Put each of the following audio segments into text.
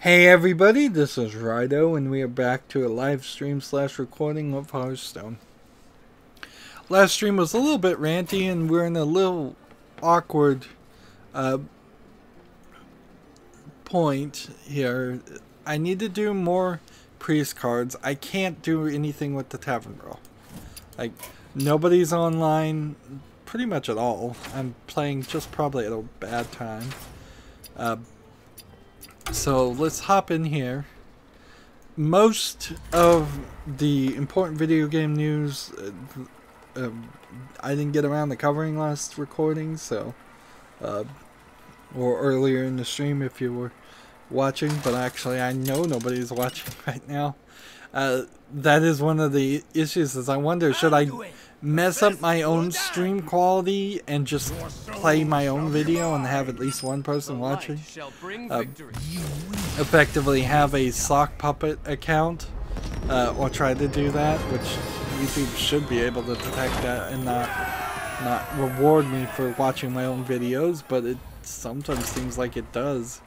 Hey everybody, this is Rydo, and we are back to a live stream / recording of Hearthstone. Last stream was a little bit ranty, and we're in a little awkward point here. I need to do more priest cards. I can't do anything with the tavern brawl. Like, nobody's online pretty much at all. I'm playing just probably at a bad time. So let's hop in here. Most of the important video game news I didn't get around to covering last recording, so or earlier in the stream if you were watching, but actually I know nobody's watching right now. That is one of the issues, is I wonder, should I mess up my own stream quality and just play my own video and have at least one person watching? Effectively have a sock puppet account, or try to do that, which YouTube should be able to detect that and not reward me for watching my own videos, but it sometimes seems like it does.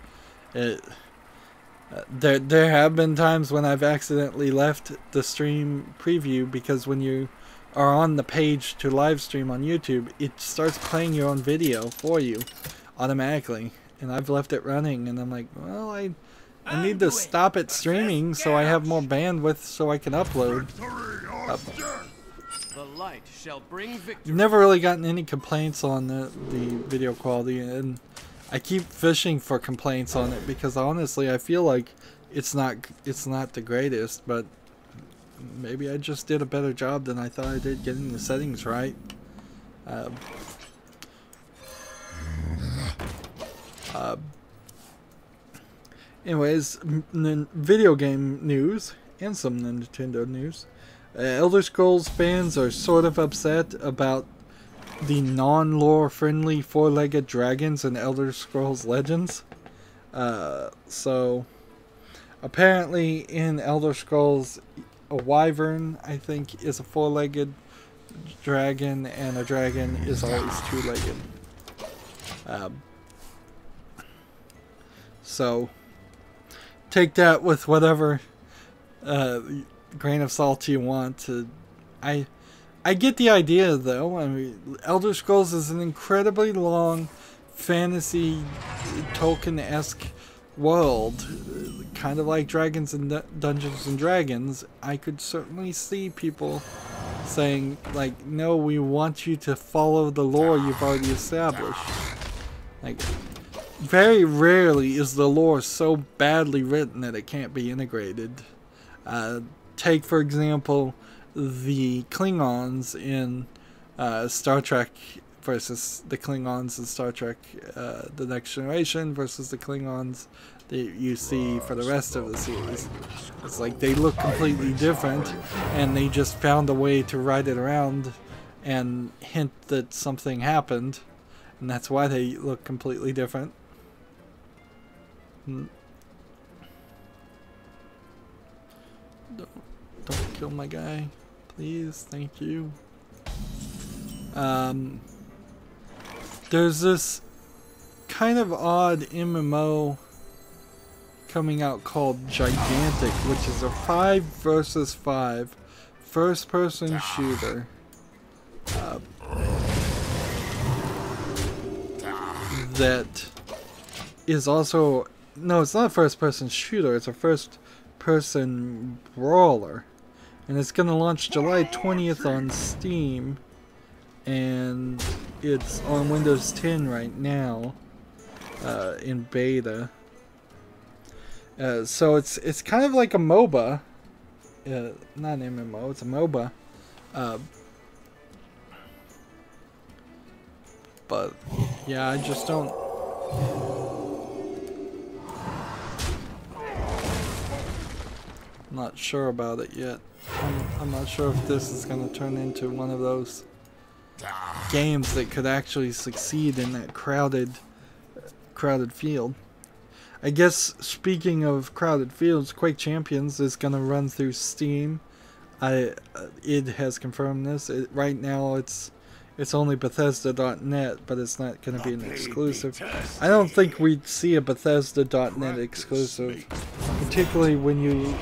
There have been times when I've accidentally left the stream preview, because when you are on the page to live stream on YouTube, it starts playing your own video for you automatically, and I've left it running, and I'm like, well, I need to stop it streaming so I have more bandwidth so I can upload. The light shall bring victory. Never really gotten any complaints on the video quality, and I keep fishing for complaints on it because honestly I feel like it's not the greatest, but maybe I just did a better job than I thought I did getting the settings right. Anyways, video game news and some Nintendo news. Elder Scrolls fans are sort of upset about the non-lore friendly four-legged dragons in Elder Scrolls Legends. So apparently in Elder Scrolls, a wyvern, I think, is a four-legged dragon, and a dragon is always two-legged. So take that with whatever grain of salt you want. I get the idea, though. I mean, Elder Scrolls is an incredibly long fantasy Tolkien-esque world, kind of like Dragons and Dungeons and Dragons. I could certainly see people saying, like, no, we want you to follow the lore you've already established. Like, very rarely is the lore so badly written that it can't be integrated. Take, for example, the Klingons in Star Trek versus the Klingons in Star Trek The Next Generation versus the Klingons that you see for the rest of the series. It's like they look completely different, and they just found a way to write it around and hint that something happened, and that's why they look completely different. Don't kill my guy, please. Thank you. There's this kind of odd MMO coming out called Gigantic, which is a 5 versus 5 first-person shooter. That is also... No, it's not a first-person shooter, it's a first-person brawler. And it's going to launch July 20th on Steam, and it's on Windows 10 right now, in beta. So it's kind of like a MOBA, not an MMO, it's a MOBA. But yeah, I just don't... Not sure about it yet. I'm not sure if this is going to turn into one of those games that could actually succeed in that crowded field. I guess, speaking of crowded fields, Quake Champions is going to run through Steam. It has confirmed this. Right now it's it's only Bethesda.net, but it's not going to be an exclusive. I don't think we'd see a Bethesda.net exclusive, particularly when you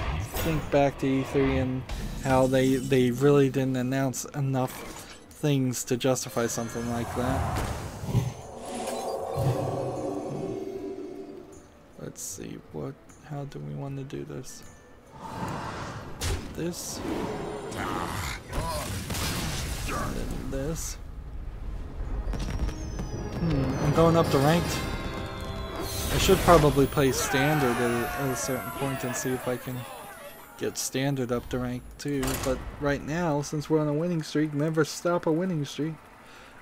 think back to E3 and how they really didn't announce enough things to justify something like that. Let's see, how do we want to do this? This. And then this. I'm going up to ranked. I should probably play standard at a certain point and see if I can get standard up to rank 2. But right now, since we're on a winning streak, never stop a winning streak.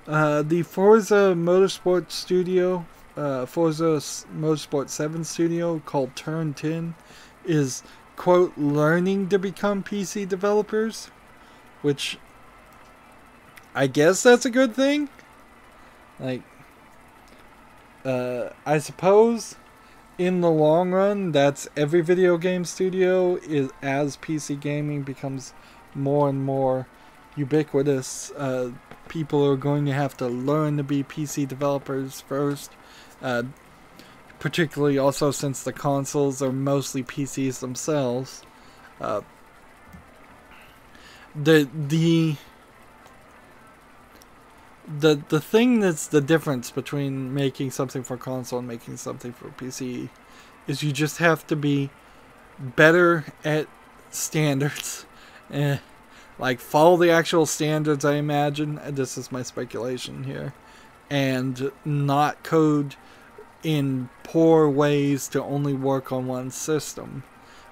The Forza Motorsport Studio, Forza Motorsport 7 Studio, called Turn 10, is, quote, learning to become PC developers, which I guess that's a good thing. Like, I suppose in the long run, that's every video game studio, is as PC gaming becomes more and more ubiquitous. People are going to have to learn to be PC developers first, particularly also since the consoles are mostly PCs themselves. The thing that's the difference between making something for console and making something for PC is you just have to be better at standards. Like, follow the actual standards, I imagine. This is my speculation here. And not code in poor ways to only work on one system.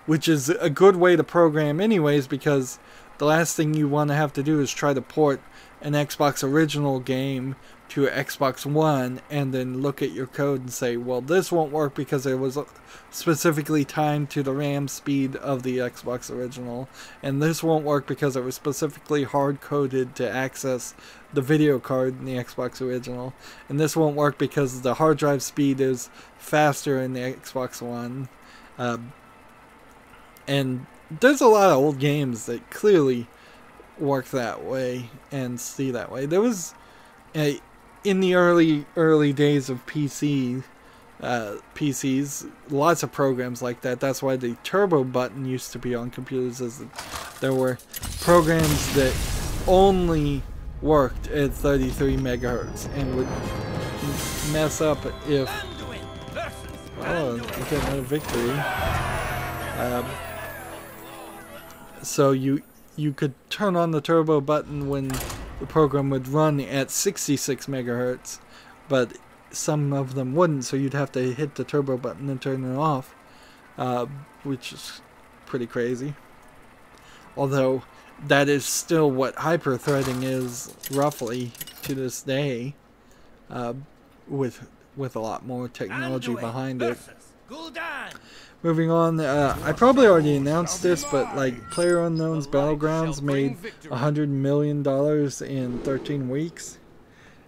Which is a good way to program anyways, because the last thing you want to have to do is try to port an Xbox original game to Xbox One and then look at your code and say, well, this won't work because it was specifically timed to the RAM speed of the Xbox original, and this won't work because it was specifically hard-coded to access the video card in the Xbox original, and this won't work because the hard drive speed is faster in the Xbox One. And there's a lot of old games that clearly work that way and see that way. There was in the early days of PCs, lots of programs like that. That's why the turbo button used to be on computers, is that there were programs that only worked at 33 megahertz and would mess up if I get another victory. So you could turn on the turbo button when the program would run at 66 megahertz, but some of them wouldn't, so you'd have to hit the turbo button and turn it off, which is pretty crazy. Although that is still what hyper-threading is, roughly, to this day, with a lot more technology behind it. Moving on, I probably already announced this, but like PlayerUnknown's Battlegrounds made $100 million in 13 weeks.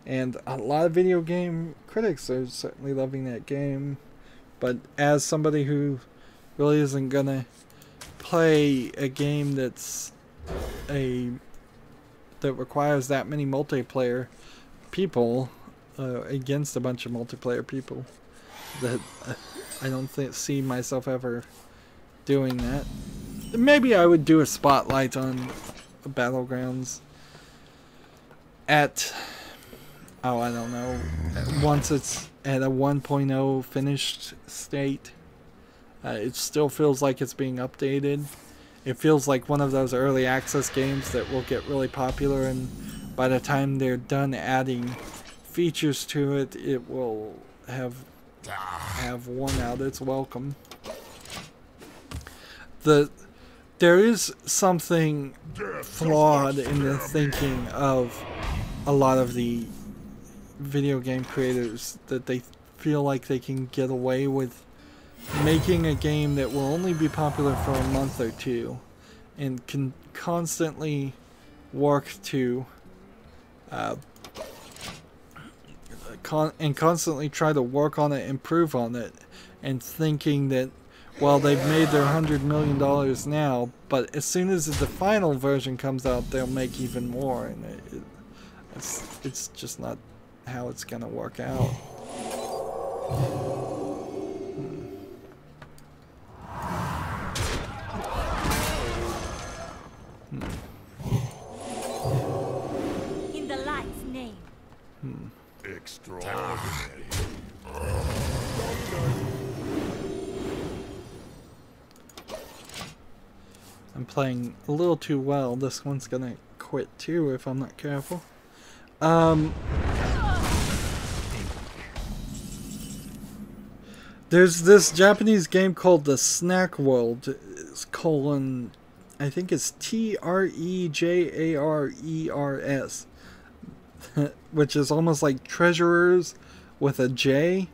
And a lot of video game critics are certainly loving that game. But as somebody who really isn't gonna play a game that requires that many multiplayer people against a bunch of multiplayer people, that I don't see myself ever doing that. Maybe I would do a spotlight on Battlegrounds at, I don't know, once it's at a 1.0 finished state. It still feels like it's being updated. It feels like one of those early access games that will get really popular, and by the time they're done adding features to it, it will have worn out its welcome. There is something flawed in the thinking of a lot of the video game creators, that they feel like they can get away with making a game that will only be popular for a month or two and can constantly work to constantly try to work on it, improve on it, and thinking that, well, they've made their $100 million now, but as soon as the final version comes out, they'll make even more. And It's just not how it's gonna work out. In the light's name. Extraordinary. I'm playing a little too well. This one's gonna quit too if I'm not careful. There's this Japanese game called the Snack World. It's I think it's TREJARERS, which is almost like Treasurers with a J.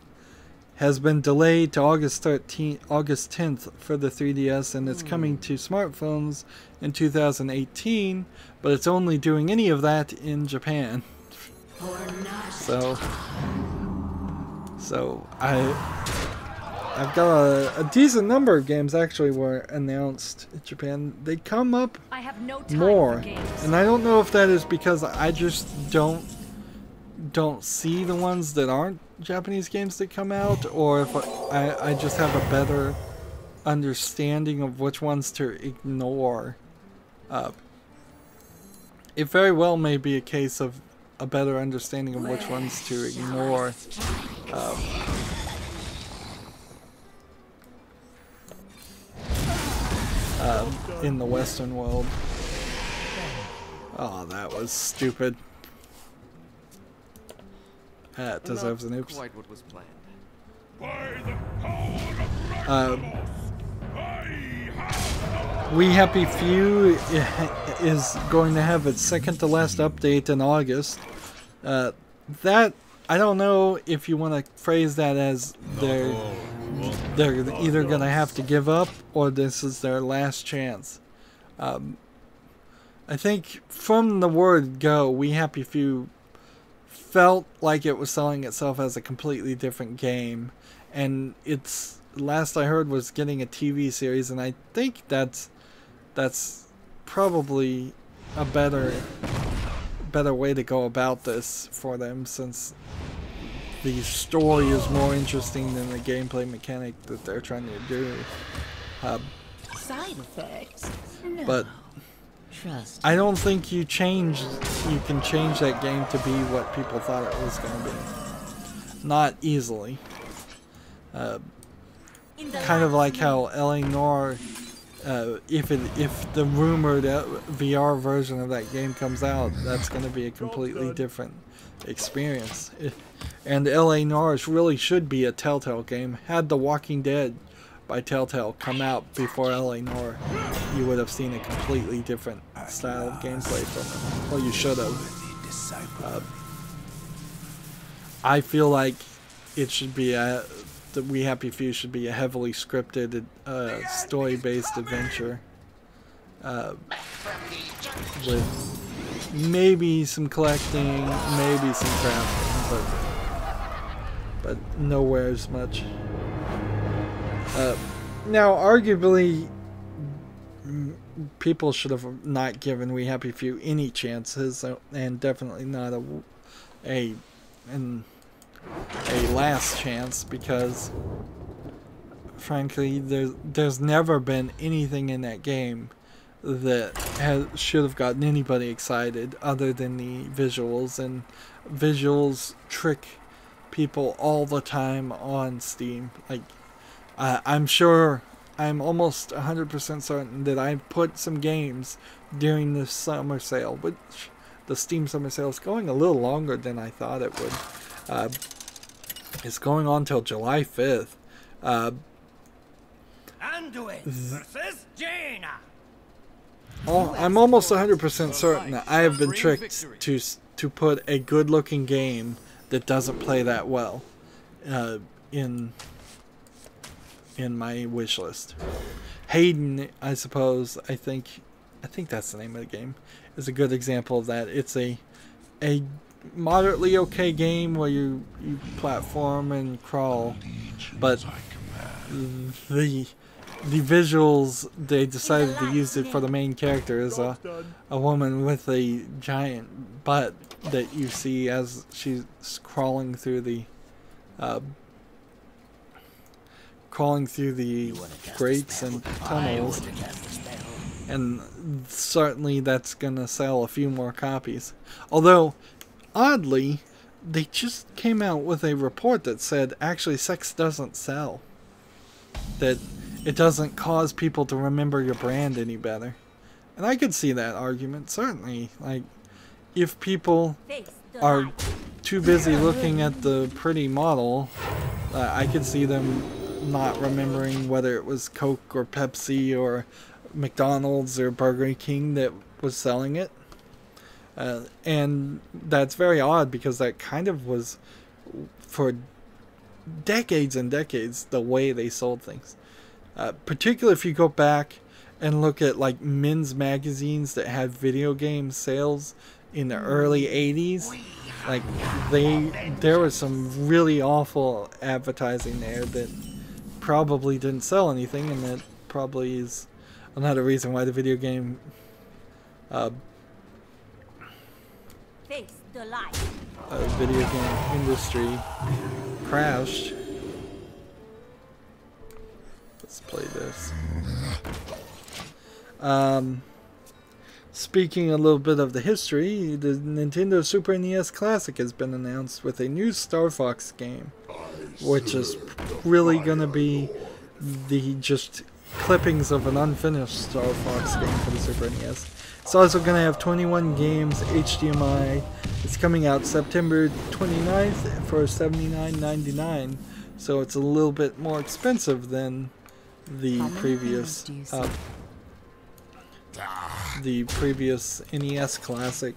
Has been delayed to August 10th for the 3DS, and it's coming to smartphones in 2018, but it's only doing any of that in Japan. So I've got a decent number of games actually were announced in Japan. They come up I have no time more, for games. and I don't know if that is because I just don't see the ones that aren't Japanese games that come out, or if I just have a better understanding of which ones to ignore. It very well may be a case of a better understanding of which ones to ignore. In the Western world. Oh, that was stupid. That deserves an oops. Quite what was planned. We Happy Few is going to have its second to last update in August. That, I don't know if you want to phrase that as they're either going to have to give up or this is their last chance. I think from the word go, We Happy Few felt like it was selling itself as a completely different game, and its last I heard was getting a TV series, and I think that's probably a better way to go about this for them, since the story is more interesting than the gameplay mechanic that they're trying to do. Side effects? No. But Trust. I don't think you can change that game to be what people thought it was going to be. Not easily. Kind of like how L.A. Noire, if the rumored VR version of that game comes out, that's going to be a completely different experience. And L.A. Noire really should be a Telltale game. Had The Walking Dead by Telltale come out before L.A. Noire, you would have seen a completely different style of gameplay from it. Well, you should have. I feel like it should be the We Happy Few should be a heavily scripted, story-based adventure with maybe some collecting, maybe some crafting, but nowhere as much. Now, arguably, people should have not given We Happy Few any chances, and definitely not a last chance, because frankly, there's never been anything in that game that should have gotten anybody excited other than the visuals, and visuals trick people all the time on Steam. Like, I'm almost 100% certain that I put some games during the summer sale, which the Steam summer sale is going a little longer than I thought it would. It's going on till July 5th. Anduin versus Jaina. I'm almost 100% certain that I have been tricked to put a good-looking game that doesn't play that well in my wish list. Hayden, I suppose, I think that's the name of the game, is a good example of that. It's a moderately okay game where you platform and crawl, but the the visuals, they decided to use it for the main character as a woman with a giant butt that you see as she's crawling through the grates and tunnels. And certainly that's gonna sell a few more copies. Although, oddly, they just came out with a report that said actually sex doesn't sell. That it doesn't cause people to remember your brand any better. And I could see that argument, certainly. Like, if people are too busy looking at the pretty model, I could see them not remembering whether it was Coke or Pepsi or McDonald's or Burger King that was selling it. And that's very odd because that kind of was, for decades and decades, the way they sold things. Particularly if you go back and look at like men's magazines that had video game sales in the early 80s. Like there was some really awful advertising there that probably didn't sell anything, and that probably is another reason why the video game industry crashed. Let's play this. Speaking a little bit of the history, the Nintendo Super NES Classic has been announced with a new Star Fox game, which is really going to be the just clippings of an unfinished Star Fox game for the Super NES. It's also going to have 21 games, HDMI. It's coming out September 29th for $79.99, so it's a little bit more expensive than the previous NES Classic.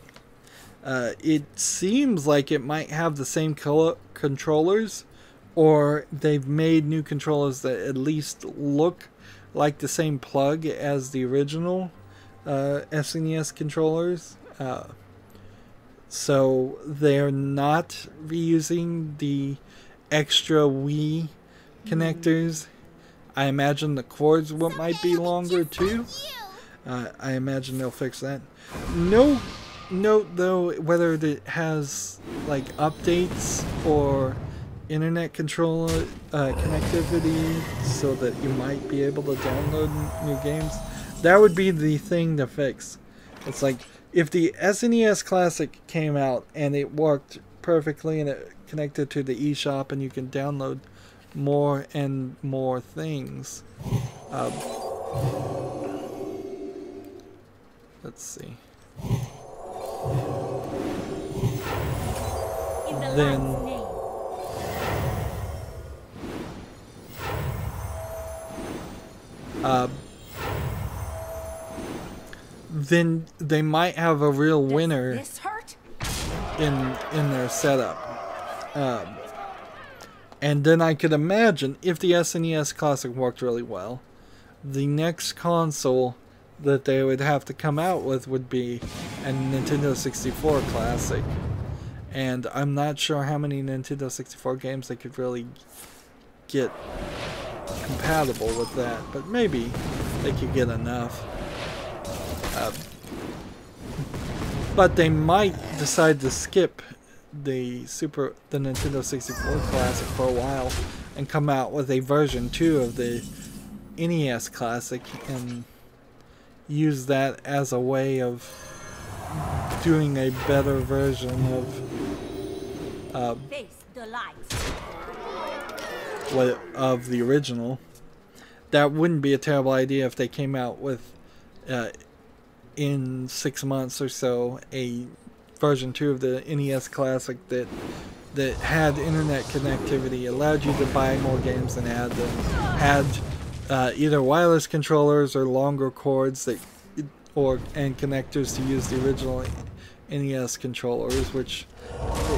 It seems like it might have the same controllers, or they've made new controllers that at least look like the same plug as the original SNES controllers. So they're not reusing the extra Wii connectors. I imagine the cords might be longer too. I imagine they'll fix that. No note though whether it has like updates or internet controller connectivity so that you might be able to download new games. That would be the thing to fix. It's like if the SNES Classic came out and it worked perfectly and it connected to the eShop and you can download more and more things. Let's see. Then they might have a real winner in their setup. And then I could imagine if the SNES Classic worked really well, the next console that they would have to come out with would be a Nintendo 64 Classic. And I'm not sure how many Nintendo 64 games they could really get compatible with that, but maybe they could get enough. But they might decide to skip the Nintendo 64 Classic for a while and come out with a version 2 of the NES Classic and use that as a way of doing a better version of the original. That wouldn't be a terrible idea if they came out with in 6 months or so a version 2 of the NES Classic that had internet connectivity, allowed you to buy more games and add them, had either wireless controllers or longer cords and connectors to use the original NES controllers, which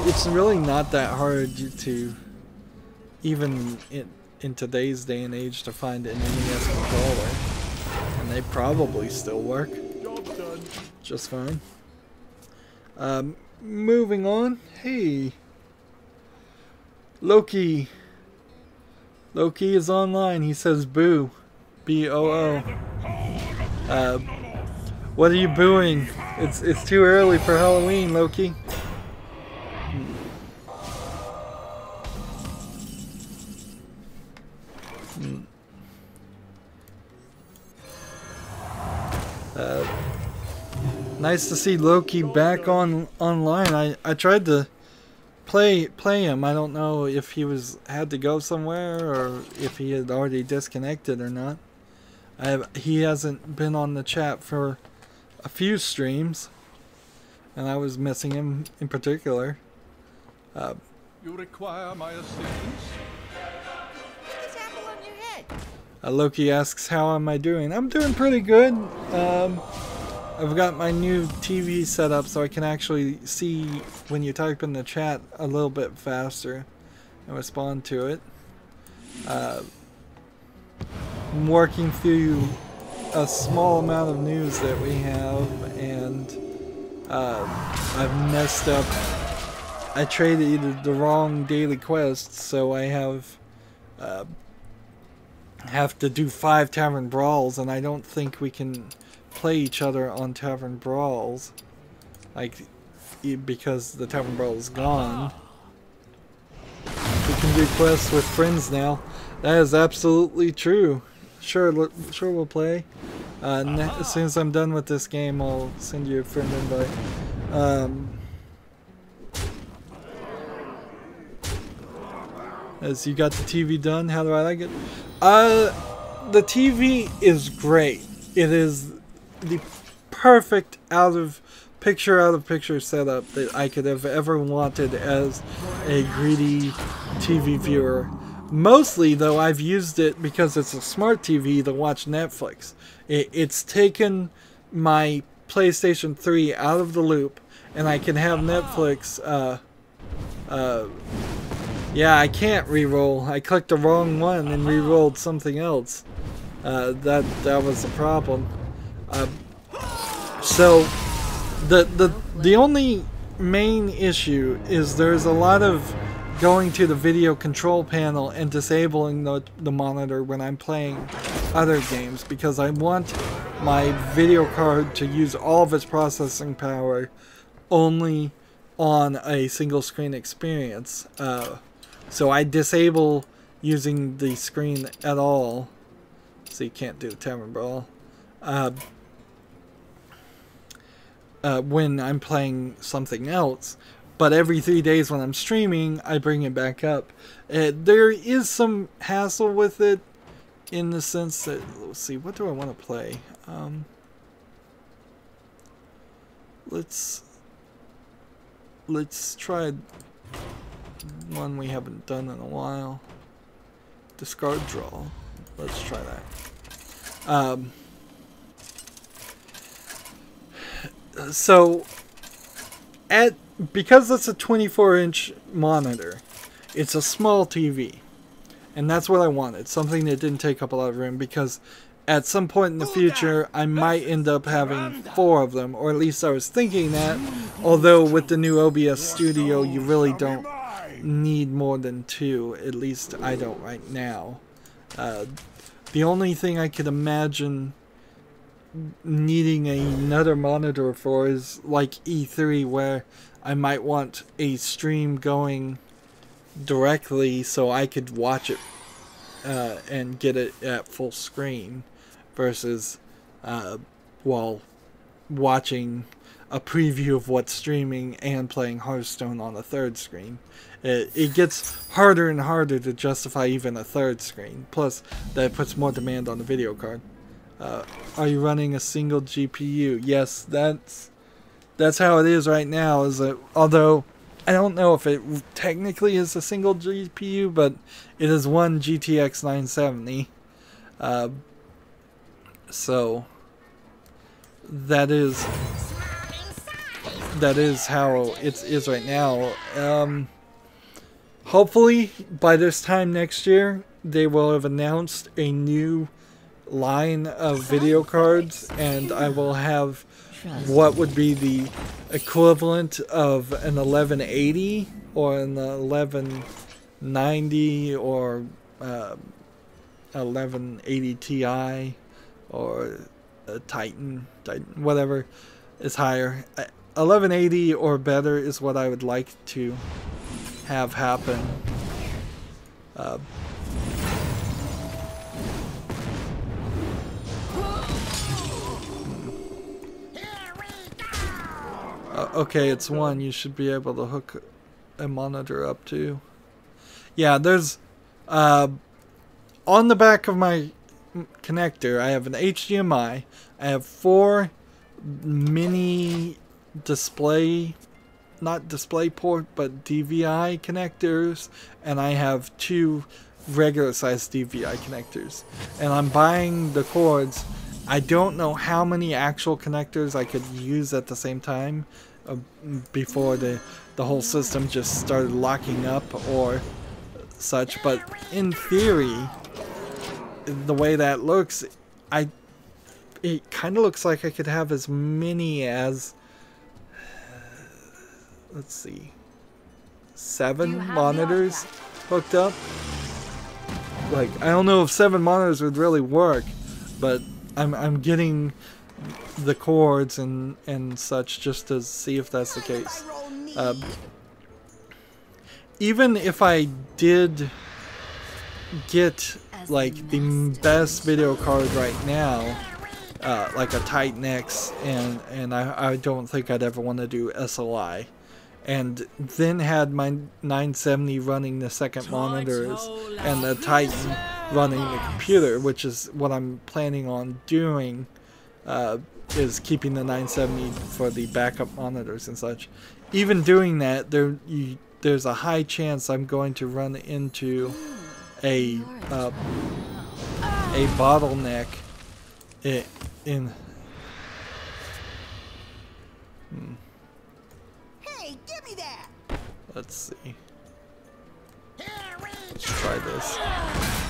it's really not that hard to, even in today's day and age, to find an NES controller, and they probably still work just fine. Moving on. Hey, Loki is online. He says boo. B-O-O. What are you booing? It's too early for Halloween, Loki. Nice to see Loki back online. I tried to play him. I don't know if he had to go somewhere or if he had already disconnected or not. He hasn't been on the chat for a few streams, and I was missing him in particular. You require my assistance? What's apple on your head? Loki asks, how am I doing? I'm doing pretty good. I've got my new TV set up so I can actually see when you type in the chat a little bit faster and respond to it. I'm working through a small amount of news that we have, and I've messed up. I traded the wrong daily quests, so I have to do 5 Tavern Brawls, and I don't think we can play each other on Tavern Brawls, like, because the Tavern Brawl is gone. We can do quests with friends now. That is absolutely true. Sure we'll play. As soon as I'm done with this game, I'll send you a friend invite. As you got the TV done, how do I like it? The TV is great. It is the perfect out of picture setup that I could have ever wanted as a greedy TV viewer. Mostly though, I've used it because it's a smart TV to watch Netflix. It's taken my PlayStation 3 out of the loop, and I can have Netflix. Yeah, I can't re-roll. I clicked the wrong one and re-rolled something else. That was the problem. So the only main issue is there's a lot of going to the video control panel and disabling the monitor when I'm playing other games, because I want my video card to use all of its processing power only on a single screen experience. So I disable using the screen at all, so you can't do the Tavern Brawl. When I'm playing something else, but every 3 days when I'm streaming, I bring it back up. There is some hassle with it, in the sense that, let's see, what do I want to play? Let's try one we haven't done in a while. Discard draw. Let's try that. So, because it's a 24-inch monitor, it's a small TV, and that's what I wanted. Something that didn't take up a lot of room, because at some point in the future, I might end up having 4 of them, or at least I was thinking that. Although with the new OBS Studio, you really don't need more than 2. At least I don't right now. The only thing I could imagine needing another monitor for is like E3, where I might want a stream going directly so I could watch it and get it at full screen, versus while watching a preview of what's streaming and playing Hearthstone on a third screen. It gets harder and harder to justify even a third screen. Plus, that puts more demand on the video card. Are you running a single GPU? Yes, that's how it is right now. Although I don't know if it technically is a single GPU, but it is one GTX 970. So that is how it is right now. Hopefully by this time next year, they will have announced a new line of video cards, and I will have what would be the equivalent of an 1180 or an 1190 or 1180 Ti or a Titan, whatever is higher. 1180 or better is what I would like to have happen. Okay, it's one. You should be able to hook a monitor up to. Yeah, there's on the back of my connector I have an HDMI. I have 4 mini display, not display port, but DVI connectors, and I have 2 regular sized DVI connectors. And I'm buying the cords. I don't know how many actual connectors I could use at the same time before the whole system just started locking up or such, but in theory, the way that looks, it kind of looks like I could have as many as, let's see, 7 monitors hooked up. Like, I don't know if 7 monitors would really work, but I'm getting the cords and such just to see if that's the case. Even if I did get like the best video card right now, like a Titan X, and I don't think I'd ever want to do SLI, and then had my 970 running the second monitors and the Titan running the computer, which is what I'm planning on doing, is keeping the 970 for the backup monitors and such. Even doing that, there's a high chance I'm going to run into a bottleneck in Hey, give me that. let's see. Let's try this.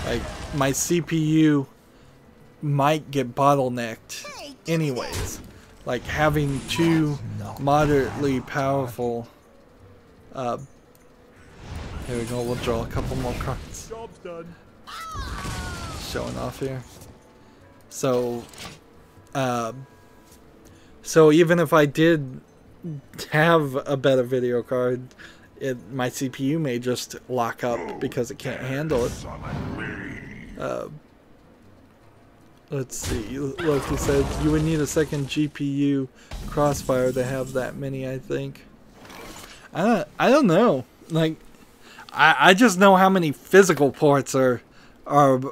Like, my CPU might get bottlenecked anyways. Like, having 2 moderately powerful. Here we go. We'll draw a couple more cards. Job's done. Showing off here. So even if I did have a better video card, my CPU may just lock up because it can't handle it. Let's see. Loki said you would need a second GPU Crossfire to have that many, I think. I don't know. Like, I just know how many physical ports are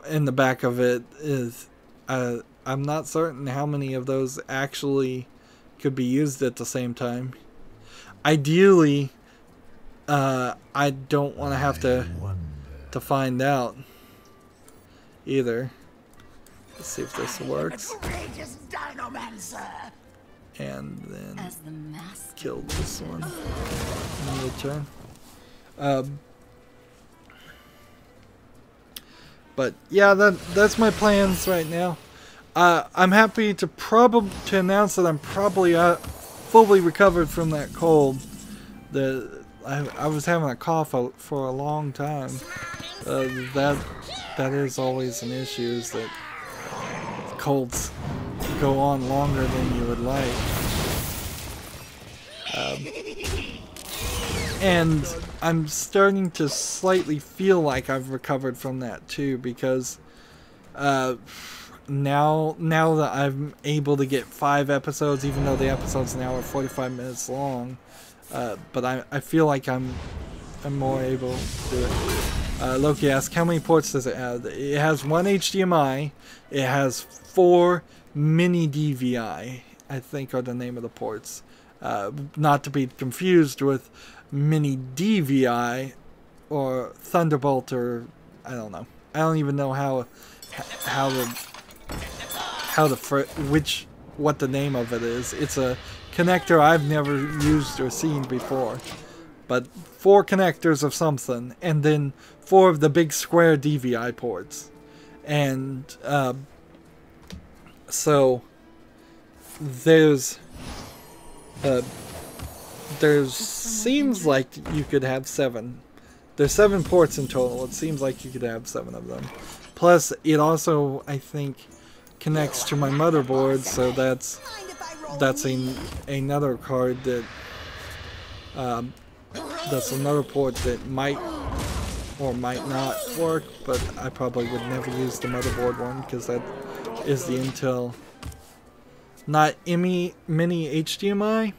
in the back of it. I'm not certain how many of those actually could be used at the same time. Ideally, I don't want to have to find out either. Let's see if this works. And then kill this one in return. But yeah, that's my plans right now. I'm happy to announce that I'm probably fully recovered from that cold. I was having a cough for a long time. That is always an issue, is that colds go on longer than you would like. And I'm starting to slightly feel like I've recovered from that too, because now that I'm able to get 5 episodes, even though the episodes now are 45 minutes long, but I feel like I'm more able to do it. Loki asks, how many ports does it have? It has 1 HDMI. It has 4 mini DVI, I think are the name of the ports. Not to be confused with mini DVI or Thunderbolt, or I don't know. I don't even know what the name of it is. It's a connector I've never used or seen before. But 4 connectors of something, and then 4 of the big square DVI ports. And so there's seems like you could have 7. There's 7 ports in total. It seems like you could have 7 of them. Plus, it also, I think, connects to my motherboard, so that's another card that that's another port that might or might not work, but I probably would never use the motherboard one because that is the Intel, not mini HDMI.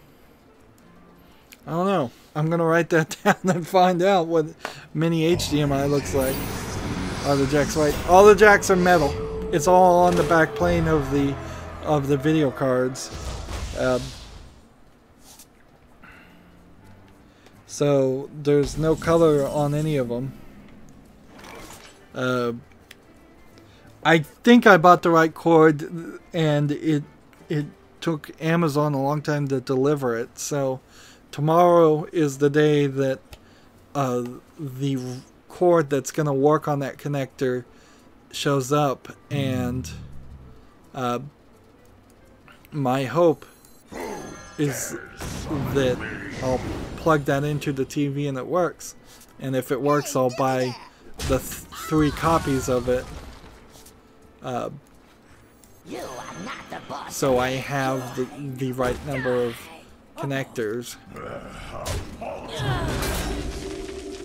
I don't know. I'm gonna write that down and find out what mini HDMI looks like. Are the jacks white? All the jacks are metal. It's all on the back plane of the video cards. So there's no color on any of them. I think I bought the right cord, and it took Amazon a long time to deliver it. So tomorrow is the day that the cord that's going to work on that connector shows up, and my hope is that I'll plug that into the TV and it works. And if it works, I'll buy the 3 copies of it. So I have the right number of connectors.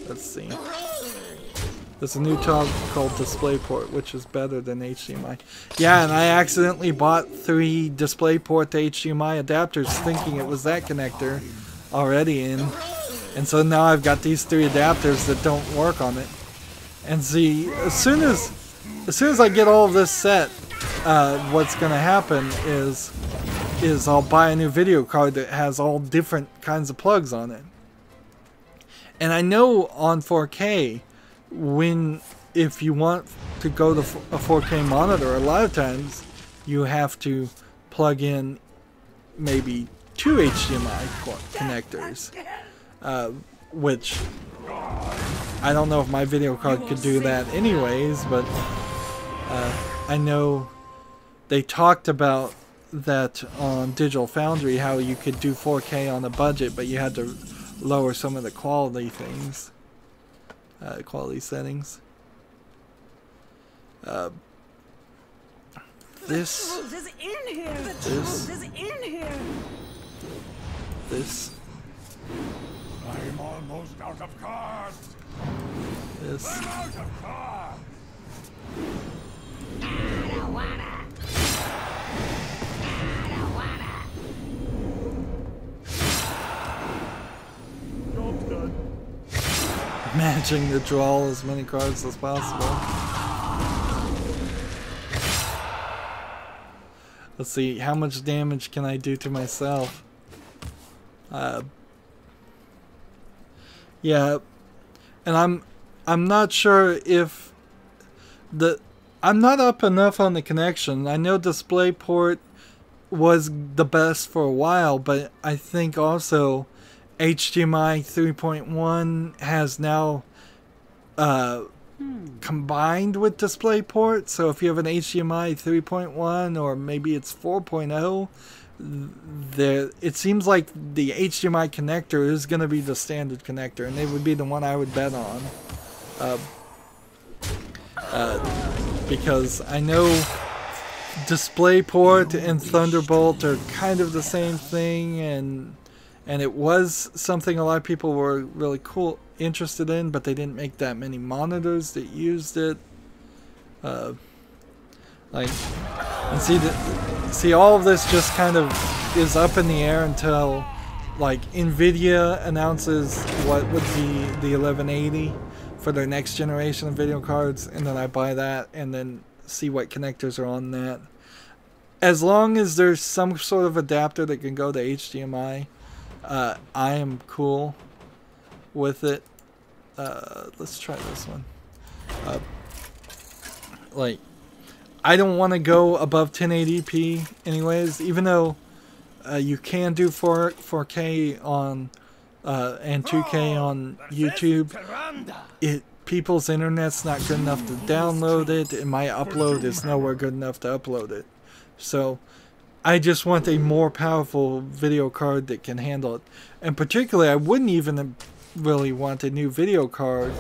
Let's see. There's a new toggle called DisplayPort, which is better than HDMI. Yeah, and I accidentally bought 3 DisplayPort to HDMI adapters thinking it was that connector already in. And so now I've got these 3 adapters that don't work on it. And see, as soon as I get all of this set, what's going to happen is I'll buy a new video card that has all different kinds of plugs on it. And I know on 4K, if you want to go to a 4K monitor, a lot of times you have to plug in maybe 2 HDMI connectors, which I don't know if my video card could do that anyways, but I know they talked about that on Digital Foundry, how you could do 4K on a budget, but you had to lower some of the quality things. Quality settings. This. I'm almost out of cards. This. I'm out of cards. Job's done. Managing to draw as many cards as possible. Let's see, how much damage can I do to myself? Yeah, and I'm not sure if I'm not up enough on the connection. I know DisplayPort was the best for a while, but I think also HDMI 3.1 has now combined with DisplayPort. So if you have an HDMI 3.1 or maybe it's 4.0, it seems like the HDMI connector is going to be the standard connector, and it would be the one I would bet on. Because I know DisplayPort and Thunderbolt are kind of the same thing, and it was something a lot of people were really interested in, but they didn't make that many monitors that used it. And see, all of this just kind of is up in the air until like NVIDIA announces what would be the 1180 for their next generation of video cards, and then I buy that and then see what connectors are on that. As long as there's some sort of adapter that can go to HDMI, I am cool with it. Let's try this one. I don't want to go above 1080p anyways, even though you can do 4K on and 2K on YouTube. People's internet's not good enough to download it, and my upload is nowhere good enough to upload it. So I just want a more powerful video card that can handle it. And particularly, I wouldn't even really want a new video card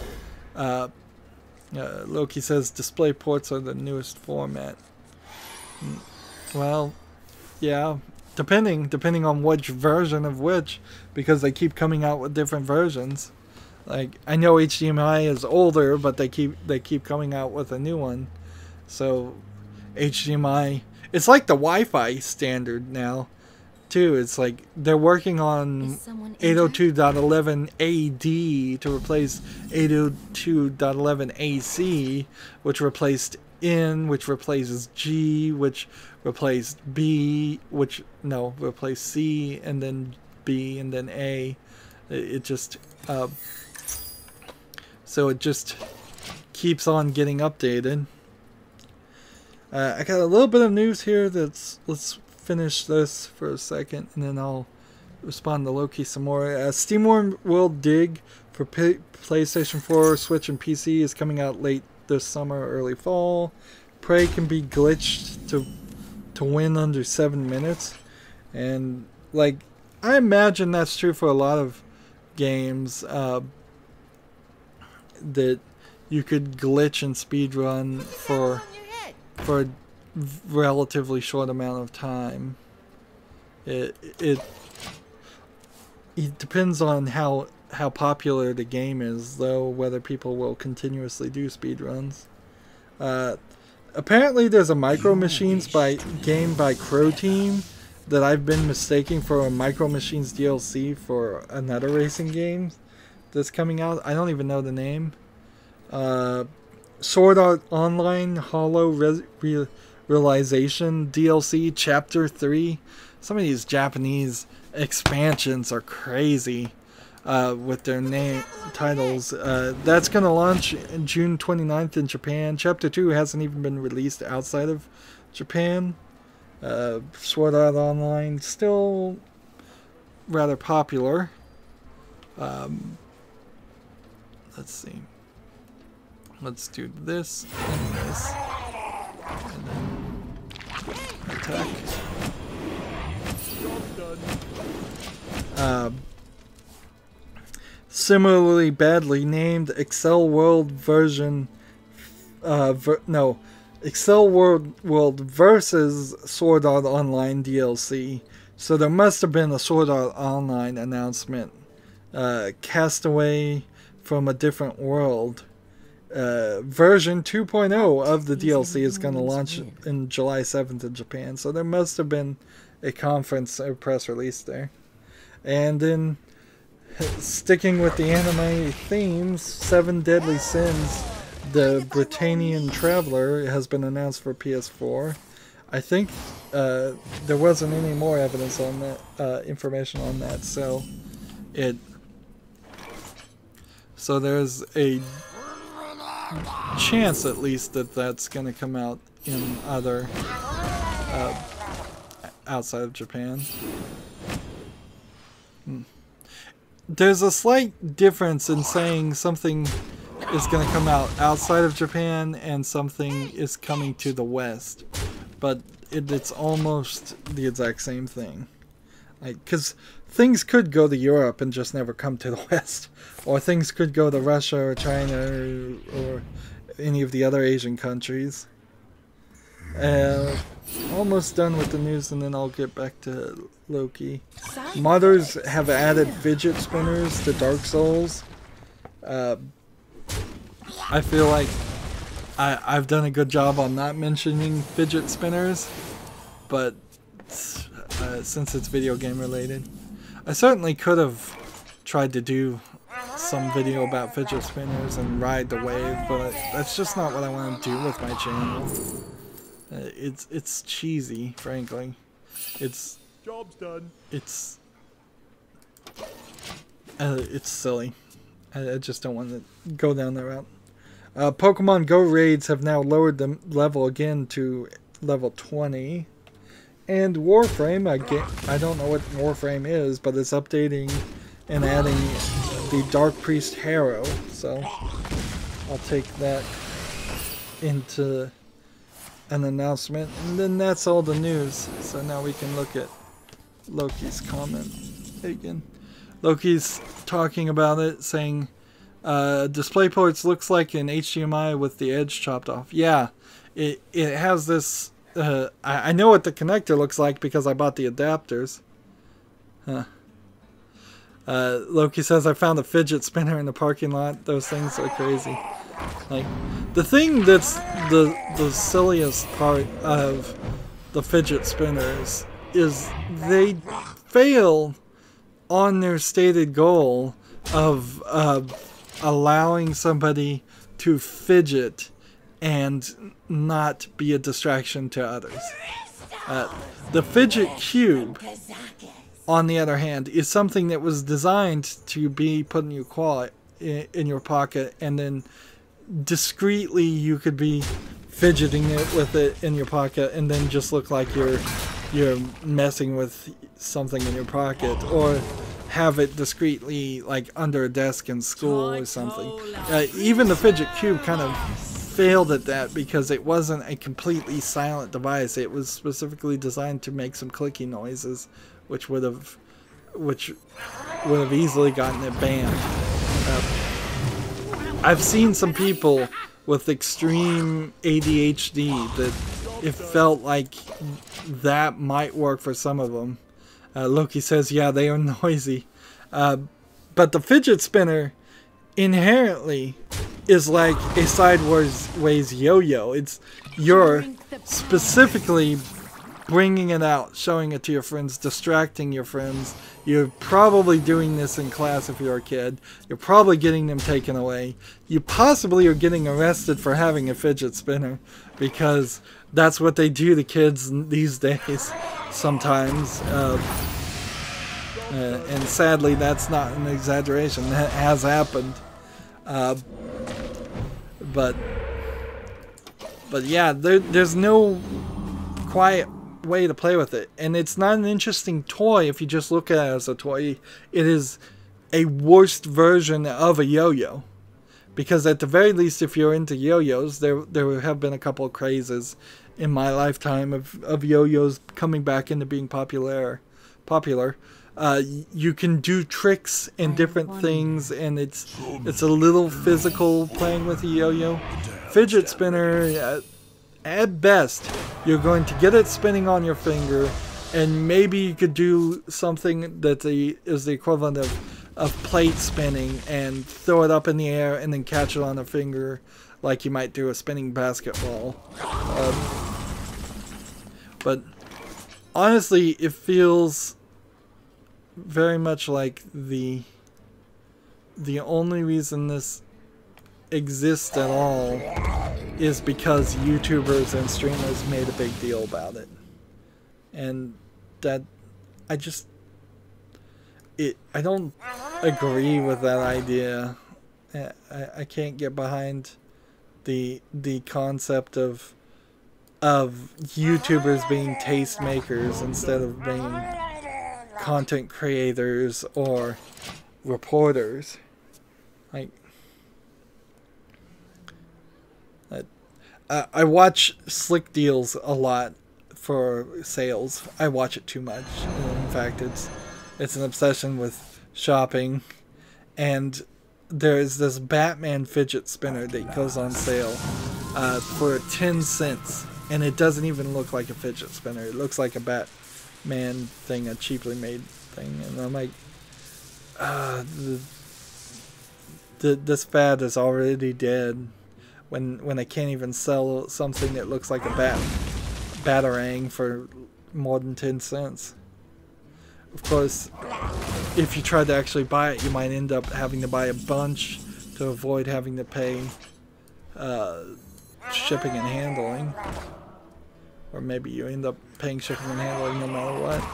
Loki says display ports are the newest format. Well, yeah, depending on which version of which, because they keep coming out with different versions. Like, I know HDMI is older, but they keep coming out with a new one. So HDMI, it's like the Wi-Fi standard now, too. It's like they're working on 802.11 AD to replace 802.11 AC, which replaced N, which replaces G, which replaced B, replaced C, and then B, and then A. It just so it just keeps on getting updated. I got a little bit of news here. Let's finish this for a second, and then I'll respond to Loki some more. SteamWorld World Dig for PlayStation 4, Switch, and PC is coming out late this summer or early fall. Prey can be glitched to win under 7 minutes, and like, I imagine that's true for a lot of games, that you could glitch and speedrun for a relatively short amount of time. It depends on how popular the game is, though, whether people will continuously do speedruns. Apparently there's a Micro Machines game by Crow Team that I've been mistaking for a Micro Machines DLC for another racing game that's coming out. I don't even know the name. Sword Art Online Hollow Realization DLC Chapter 3. Some of these Japanese expansions are crazy with their name titles. That's going to launch June 29th in Japan. Chapter 2 hasn't even been released outside of Japan. Sword Art Online still rather popular. Let's see. Let's do this and this. And then attack. Similarly badly named Excel World version. Excel World versus Sword Art Online DLC. So there must have been a Sword Art Online announcement. Castaway from a Different World. Version 2.0 of the DLC is going to launch in July 7th in Japan. So there must have been a conference or press release there. And then, sticking with the anime themes, 7 Deadly Sins, the Britannian Traveler, has been announced for PS4. I think there wasn't any more evidence on that, information on that, so there's a chance, at least, that that's going to come out in other outside of Japan. There's a slight difference in saying something is going to come out outside of Japan and something is coming to the West, but it's almost the exact same thing. Like, because things could go to Europe and just never come to the West, or things could go to Russia or China or any of the other Asian countries. Almost done with the news, and then I'll get back to Loki. Modders have added fidget spinners to Dark Souls. I feel like I've done a good job on not mentioning fidget spinners, but since it's video game related, I certainly could have tried to do some video about fidget spinners and ride the wave, but that's just not what I want to do with my channel. It's cheesy, frankly. Job's done. It's silly. I just don't want to go down that route. Pokemon Go raids have now lowered the level again to level 20. And Warframe, I don't know what Warframe is, but it's updating and adding the Dark Priest Harrow. So I'll take that into an announcement. And then that's all the news. So now we can look at Loki's comment again. Loki's talking about it, saying Display ports looks like an HDMI with the edge chopped off. Yeah, it has this. I know what the connector looks like because I bought the adapters. Huh. Loki says, I found a fidget spinner in the parking lot. Those things are crazy. Like, the thing that's the silliest part of the fidget spinners is they fail on their stated goal of allowing somebody to fidget and not be a distraction to others. The fidget cube, on the other hand, is something that was designed to be put in your pocket, and then discreetly you could be fidgeting it with it in your pocket, and then just look like you're messing with something in your pocket, or have it discreetly like under a desk in school or something. Even the fidget cube kind of failed at that because it wasn't a completely silent device. It was specifically designed to make some clicking noises, which would have easily gotten it banned. I've seen some people with extreme ADHD that it felt like that might work for some of them. Loki says, yeah, they are noisy. But the fidget spinner inherently is like a sideways yo-yo. You're specifically bringing it out, showing it to your friends, distracting your friends. You're probably doing this in class if you're a kid. You're probably getting them taken away. You possibly are getting arrested for having a fidget spinner, because that's what they do to kids these days sometimes. And sadly, that's not an exaggeration. That has happened. But yeah, there's no quiet way to play with it, and it's not an interesting toy if you just look at it as a toy. It is a worst version of a yo-yo, because at the very least, if you're into yo-yos, there have been a couple of crazes in my lifetime of yo-yos coming back into being popular. You can do tricks and different things, and it's a little physical playing with a yo-yo. Fidget spinner, at best, you're going to get it spinning on your finger, and maybe you could do something that is the equivalent of plate spinning, and throw it up in the air and then catch it on the finger like you might do a spinning basketball. But honestly, it feels very much like the only reason this exists at all is because YouTubers and streamers made a big deal about it, and that I don't agree with that idea. I can't get behind the concept of YouTubers being tastemakers instead of being content creators or reporters. Like, I watch Slick Deals a lot for sales. I watch it too much. In fact, it's an obsession with shopping, and there's this Batman fidget spinner that goes on sale for 10 cents, and it doesn't even look like a fidget spinner. It looks like a Batman thing, a cheaply made thing, and I'm like, this fad is already dead when I can't even sell something that looks like a Batarang for more than 10 cents. Of course, if you try to actually buy it, you might end up having to buy a bunch to avoid having to pay shipping and handling. Or maybe you end up paying shipping and handling no matter what.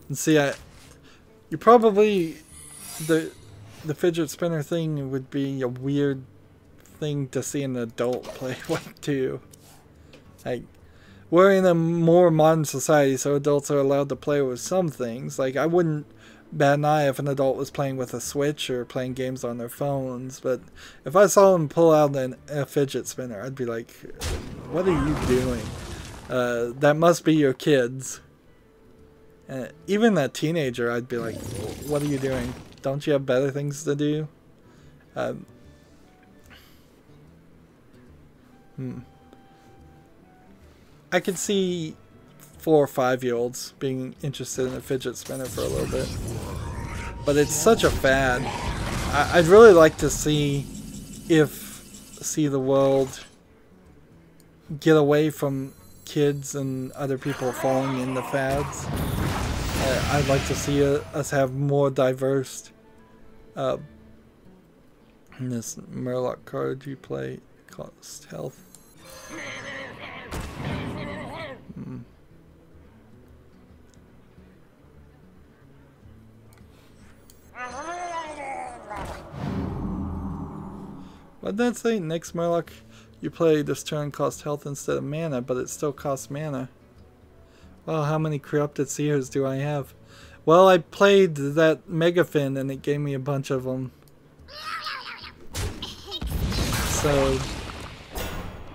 And see, you probably, the fidget spinner thing would be a weird thing to see an adult play with too. Like, we're in a more modern society, so adults are allowed to play with some things. Like, I wouldn't bat an eye if an adult was playing with a Switch or playing games on their phones, but if I saw them pull out a fidget spinner, I'd be like, what are you doing? that must be your kids. Even that teenager, I'd be like, what are you doing? Don't you have better things to do? I could see 4 or 5-year-olds being interested in a fidget spinner for a little bit. But it's such a fad. I'd really like to see the world get away from kids and other people falling into fads. I'd like to see us have more diverse. This Murloc card you play cost health. What'd that say? Next Murloc you play this turn costs health instead of mana, but it still costs mana. Well, how many corrupted seers do I have? Well, I played that Megafin and it gave me a bunch of them. So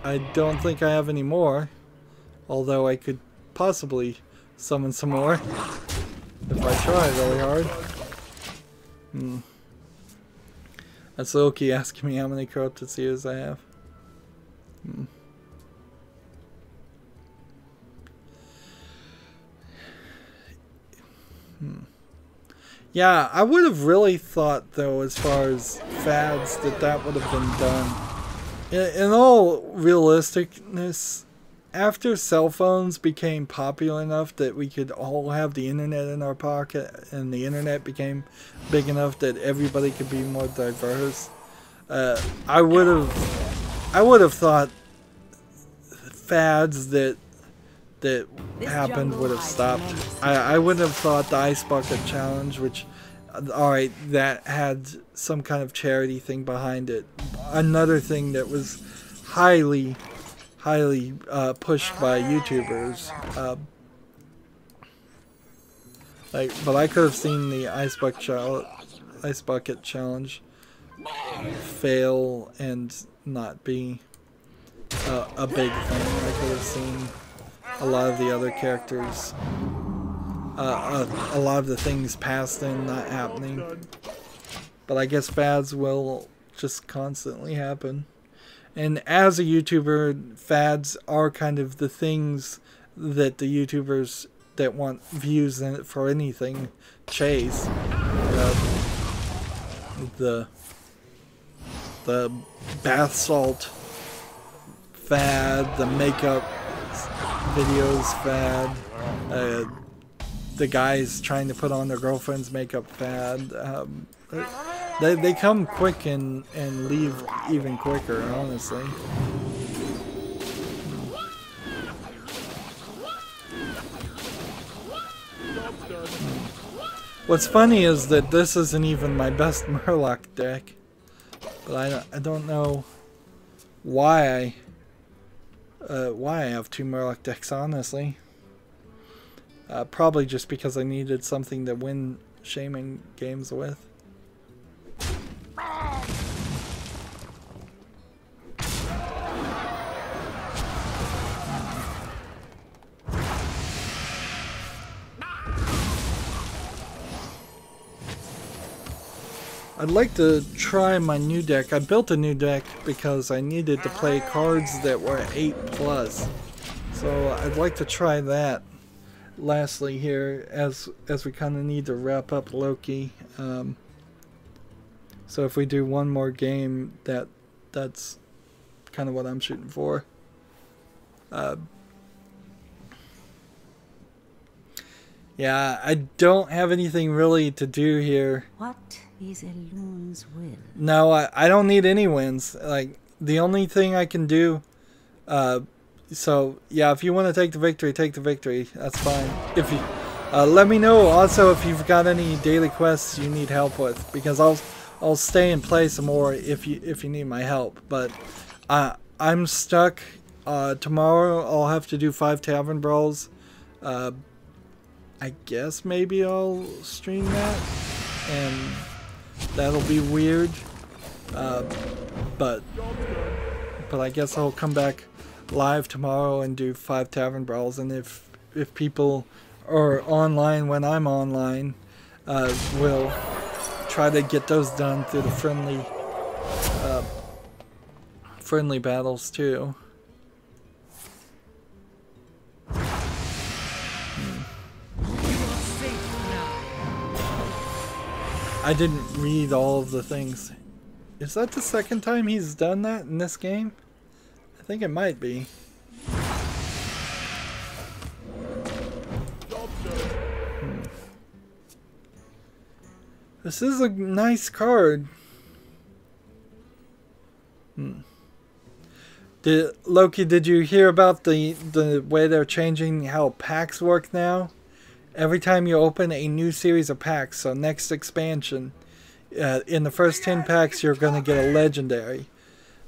I don't think I have any more. Although I could possibly summon some more if I try really hard. That's Loki asking me how many corrupted seers I have. Yeah, I would have really thought, though, as far as fads, that would have been done. In all realisticness, after cell phones became popular enough that we could all have the internet in our pocket, and the internet became big enough that everybody could be more diverse, I would have thought fads that happened would have stopped. I wouldn't have thought the Ice Bucket Challenge, which, alright, that had some kind of charity thing behind it. Another thing that was highly pushed by YouTubers. But I could have seen the Ice Bucket Challenge fail and not be a big thing. I could have seen a lot of the other characters, a lot of the things past and not happening. But I guess fads will just constantly happen. And as a YouTuber, fads are kind of the things that the YouTubers that want views in it for anything chase. The bath salt fad, the makeup videos fad, the guys trying to put on their girlfriend's makeup fad. They come quick and leave even quicker, honestly. What's funny is that this isn't even my best Murloc deck, but I don't know why I have 2 Murloc decks, honestly. Probably just because I needed something to win shaming games with. I'd like to try my new deck. I built a new deck because I needed to play cards that were 8+. So I'd like to try that. Lastly here, as we kind of need to wrap up Loki. So if we do one more game, that's kind of what I'm shooting for. Yeah, I don't have anything really to do here. What is Elun's will? No, I don't need any wins. Like, the only thing I can do, so yeah, if you want to take the victory, that's fine. If you, let me know also if you've got any daily quests you need help with, because I'll stay and play some more if you need my help. But I'm stuck. Tomorrow I'll have to do 5 Tavern Brawls. I guess maybe I'll stream that, and that'll be weird. But I guess I'll come back live tomorrow and do 5 tavern brawls, and if people are online when I'm online, we'll try to get those done through the friendly battles too. I didn't read all of the things. Is that the second time he's done that in this game? I think it might be. This is a nice card. Loki, did you hear about the way they're changing how packs work now? Every time you open a new series of packs, so next expansion, in the first 10 packs you're going to get a legendary.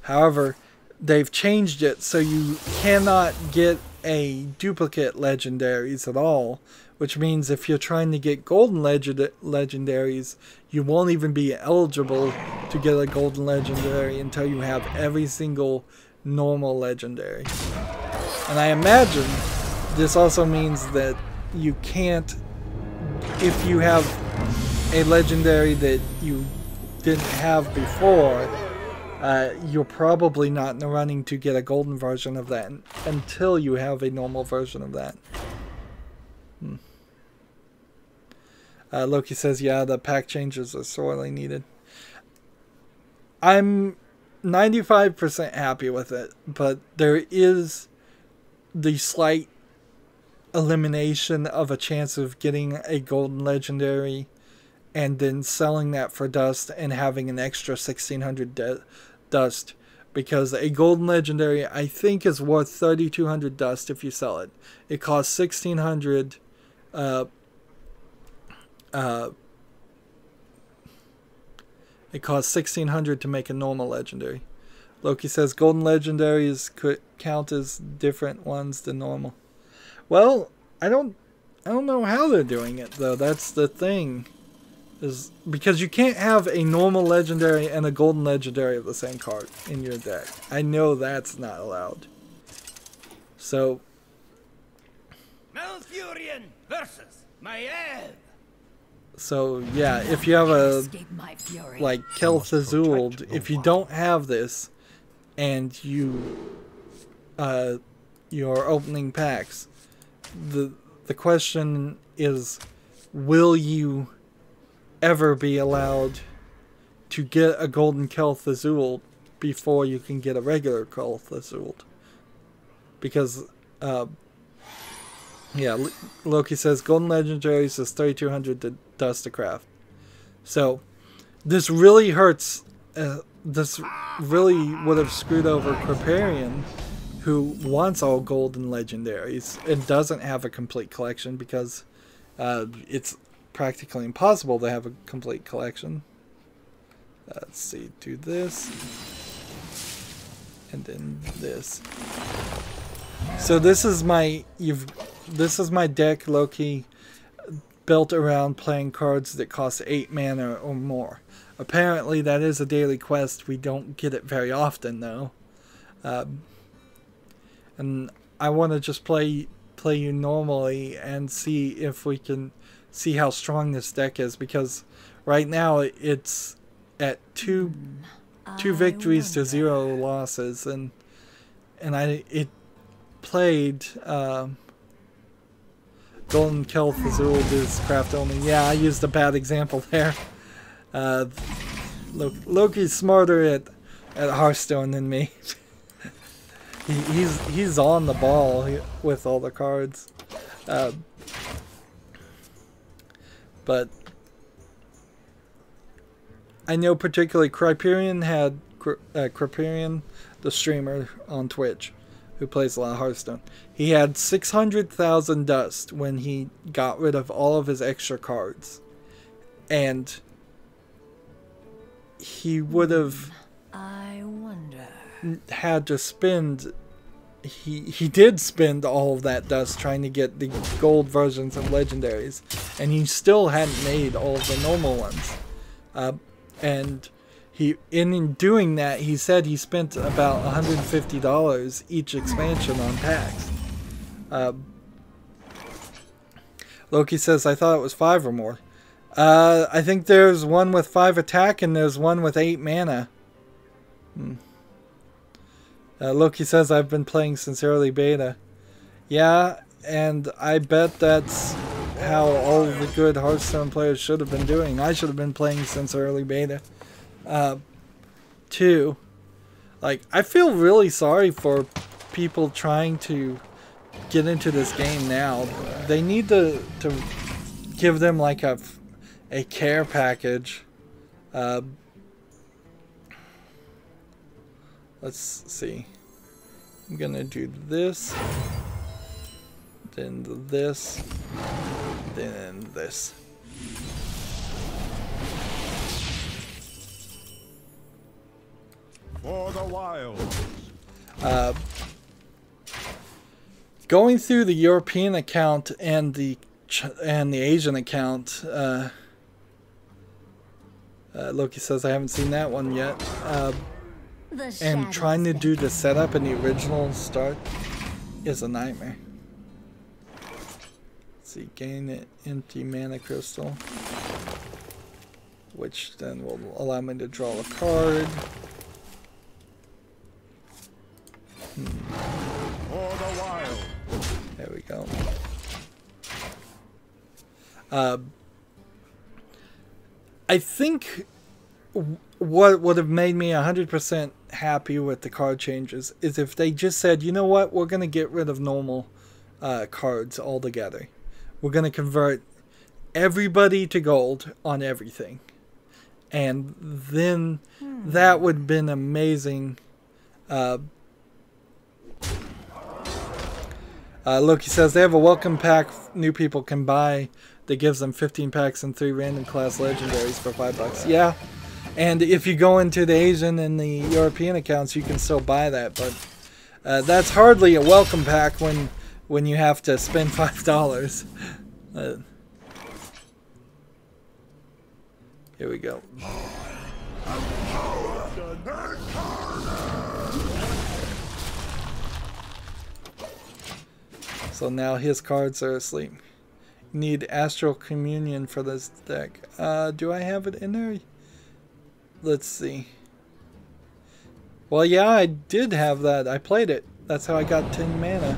However, they've changed it so you cannot get a duplicate legendaries at all, which means if you're trying to get golden legendaries, you won't even be eligible to get a golden legendary until you have every single normal legendary. And I imagine this also means that you can't, if you have a legendary that you didn't have before, you're probably not in the running to get a golden version of that until you have a normal version of that. Loki says, yeah, the pack changes are sorely needed. I'm 95% happy with it, but there is the slight elimination of a chance of getting a golden legendary and then selling that for dust and having an extra 1600 dust, because a golden legendary I think is worth 3200 dust if you sell it. It costs 1600 it costs 1600 to make a normal legendary. Loki says golden legendaries could count as different ones than normal. Well, I don't know how they're doing it though. That's the thing, is because you can't have a normal legendary and a golden legendary of the same card in your deck. I know that's not allowed. So Malfurion versus Maiev. So yeah, if you have a like Kel'Thuzul, if you don't have this and you're opening packs, the question is, will you ever be allowed to get a golden Kel'Thuzul before you can get a regular Kel'Thuzul? Because yeah, Loki says golden legendaries is 3200 dust to craft. So this really hurts. This really would have screwed over Kripparrian, who wants all golden legendaries and doesn't have a complete collection because it's practically impossible to have a complete collection. Let's see, do this and then this. So this is my deck, Loki, built around playing cards that cost 8 mana or more. Apparently that is a daily quest. We don't get it very often though. And I want to just play you normally and see if we can see how strong this deck is, because right now it's at two victories to 0 losses, and it played Golden Kel'Thuzul is craft only. Yeah, I used a bad example there. Loki's smarter at Hearthstone than me. He's on the ball with all the cards. But I know particularly Kripparrian had Kripparrian, the streamer on Twitch, who plays a lot of Hearthstone. He had 600,000 dust when he got rid of all of his extra cards. And he would have had to spend... He did spend all of that dust trying to get the gold versions of legendaries. And he still hadn't made all of the normal ones. And in doing that, he said he spent about $150 each expansion on packs. Loki says, I thought it was 5 or more. I think there's one with 5 attack and there's one with 8 mana. Loki says, I've been playing since early beta. Yeah, and I bet that's how all the good Hearthstone players should have been doing. I should have been playing since early beta. Too. Like, I feel really sorry for people trying to get into this game now. They need to give them like a care package. Let's see. I'm gonna do this, then this, then this. For the wild. Going through the European account and the Asian account, Loki says I haven't seen that one yet. And trying to do the setup in the original start is a nightmare. Let's see, gain an empty mana crystal, which then will allow me to draw a card. For the wild. There we go. I think what would have made me 100% happy with the card changes is if they just said, you know what, we're going to get rid of normal cards altogether. We're going to convert everybody to gold on everything. And then that would have been amazing. Loki says they have a welcome pack new people can buy that gives them 15 packs and 3 random class legendaries for $5. Yeah, and if you go into the Asian and the European accounts, you can still buy that, but that's hardly a welcome pack when you have to spend $5. Here we go. So now his cards are asleep. Need Astral Communion for this deck. Do I have it in there? Let's see. Well, yeah, I did have that. I played it. That's how I got 10 mana.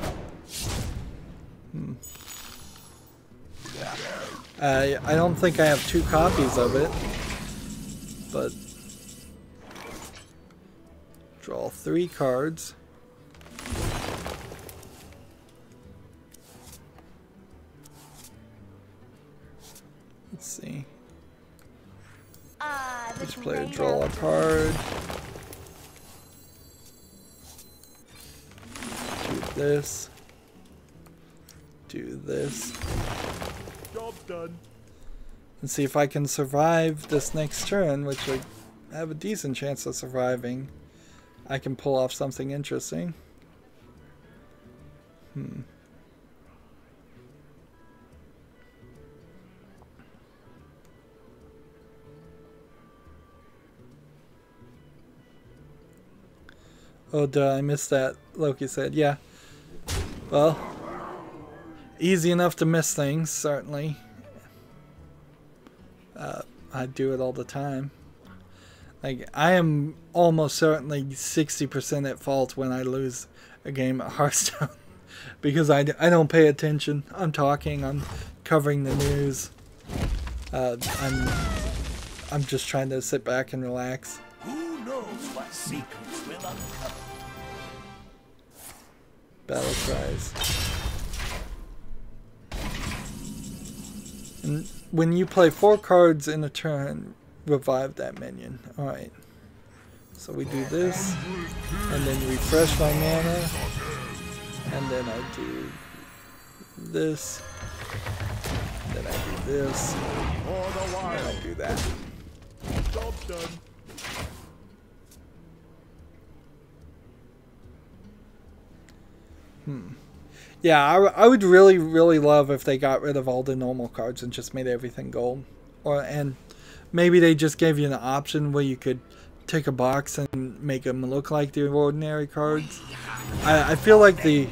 I don't think I have 2 copies of it. But draw 3 cards. Let's see. Each player draw a card. Do this. Do this. Job's done. And see if I can survive this next turn, which I have a decent chance of surviving. I can pull off something interesting. Oh, duh, I missed that. Loki said, yeah. Well, easy enough to miss things, certainly. I do it all the time. Like, I am almost certainly 60% at fault when I lose a game at Hearthstone. Because I don't pay attention. I'm talking, I'm covering the news. I'm just trying to sit back and relax. Who knows what secrets will uncover? Battle cries. And when you play 4 cards in a turn, revive that minion. Alright. So we do this, and then refresh my mana, and then I do this, and then I do this, and I do that. Job's done. Yeah, I would really, really love if they got rid of all the normal cards and just made everything gold. And maybe they just gave you an option where you could take a box and make them look like the ordinary cards. I feel like the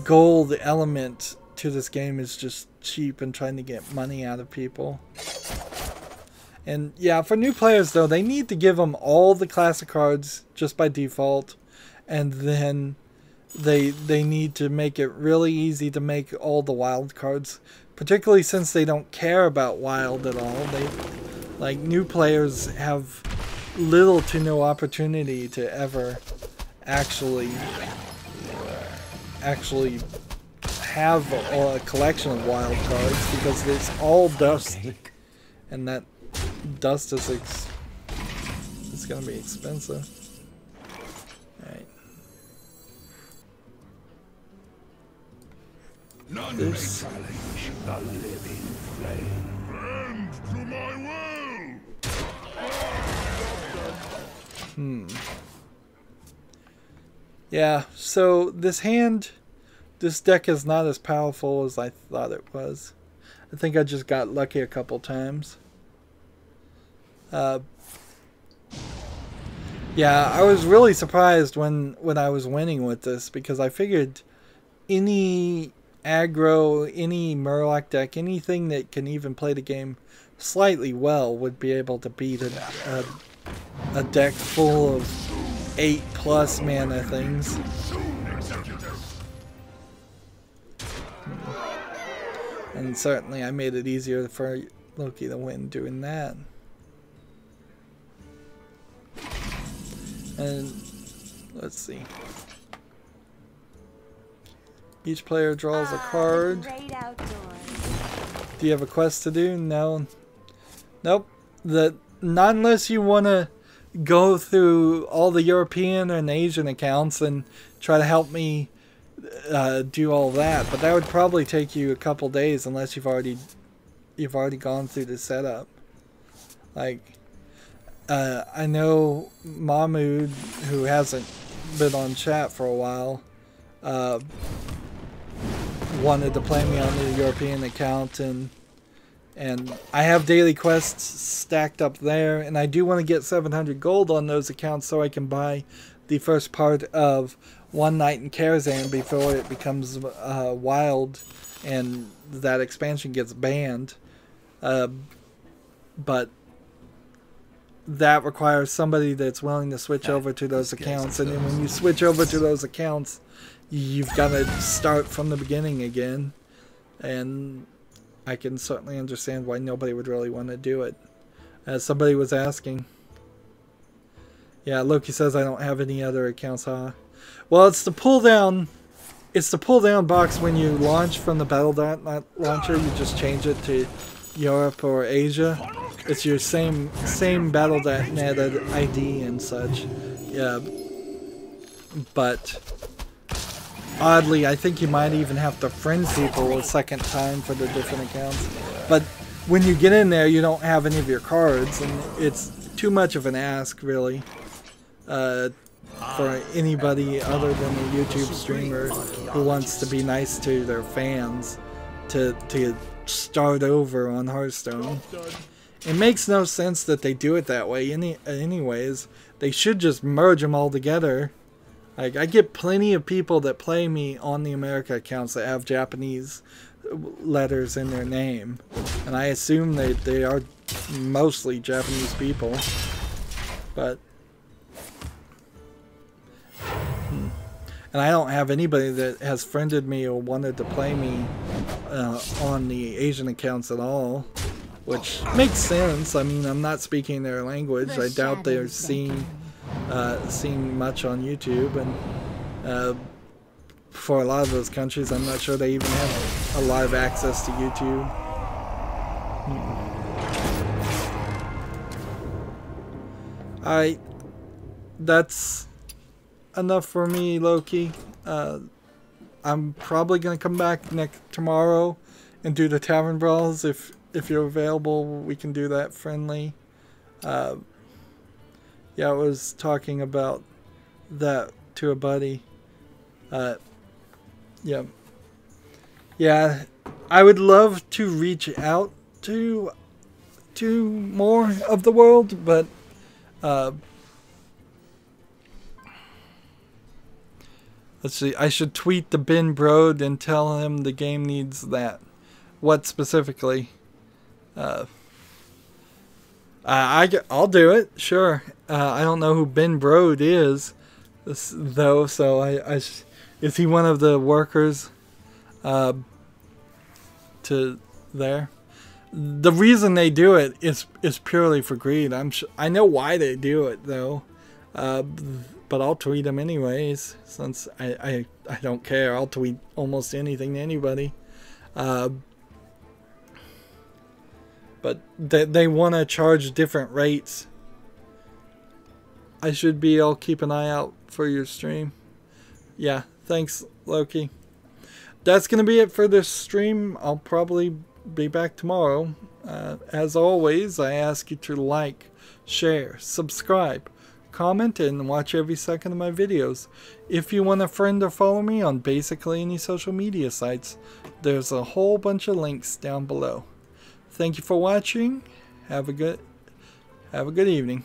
gold element to this game is just cheap and trying to get money out of people. And yeah, for new players though, they need to give them all the classic cards just by default, and then they need to make it really easy to make all the wild cards, particularly since they don't care about wild at all. They, like, new players have little to no opportunity to ever actually have a collection of wild cards, because it's all dust, and that dust is it's gonna be expensive. Alright. This. Challenge the living flame. Bend to my will. Yeah, so this deck is not as powerful as I thought it was. I think I just got lucky a couple times. Yeah, I was really surprised when I was winning with this, because I figured any aggro, any Murloc deck, anything that can even play the game slightly well would be able to beat a deck full of 8+ mana things. And certainly I made it easier for Loki to win doing that. And let's see. Each player draws a card. Do you have a quest to do? No. Nope. Not unless you want to go through all the European and Asian accounts and try to help me do all that. But that would probably take you a couple days unless you've already gone through the setup. Like, I know Mahmood, who hasn't been on chat for a while, wanted to play me on the European account, and I have daily quests stacked up there, and I do want to get 700 gold on those accounts so I can buy the first part of One Night in Karazhan before it becomes wild and that expansion gets banned. But that requires somebody that's willing to switch over to those accounts, and then when you switch over to those accounts, you've got to start from the beginning again, and I can certainly understand why nobody would really want to do it. As somebody was asking. Yeah, Loki says I don't have any other accounts, huh? Well, it's the pull down box when you launch from the Battle.net launcher. You just change it to Europe or Asia. It's your same Battle.net ID and such. Yeah. But oddly, I think you might even have to friend people a second time for the different accounts. But when you get in there, you don't have any of your cards, and it's too much of an ask, really, for anybody other than a YouTube streamer who wants to be nice to their fans to start over on Hearthstone. It makes no sense that they do it that way. Anyways, they should just merge them all together. Like, I get plenty of people that play me on the America accounts that have Japanese letters in their name, and I assume they are mostly Japanese people. But and I don't have anybody that has friended me or wanted to play me on the Asian accounts at all, which makes sense. I mean, I'm not speaking their language. I doubt they're seeing much on YouTube, and for a lot of those countries, I'm not sure they even have a lot of access to YouTube. Alright, that's enough for me, Loki. I'm probably gonna come back tomorrow and do the Tavern Brawls. If you're available, we can do that friendly. Yeah, I was talking about that to a buddy. Yeah, I would love to reach out to more of the world, but Let's see. I should tweet the Ben Brode and tell him the game needs that. What specifically? I'll do it. Sure. I don't know who Ben Brode is, though. So is he one of the workers? To there. The reason they do it is purely for greed. I know why they do it though. But I'll tweet them anyways, since I don't care. I'll tweet almost anything to anybody. But they want to charge different rates. I'll keep an eye out for your stream. Yeah, thanks, Loki. That's going to be it for this stream. I'll probably be back tomorrow. As always, I ask you to like, share, subscribe, comment, and watch every second of my videos. If you want a friend or follow me on basically any social media sites, there's a whole bunch of links down below. Thank you for watching. Have a good evening.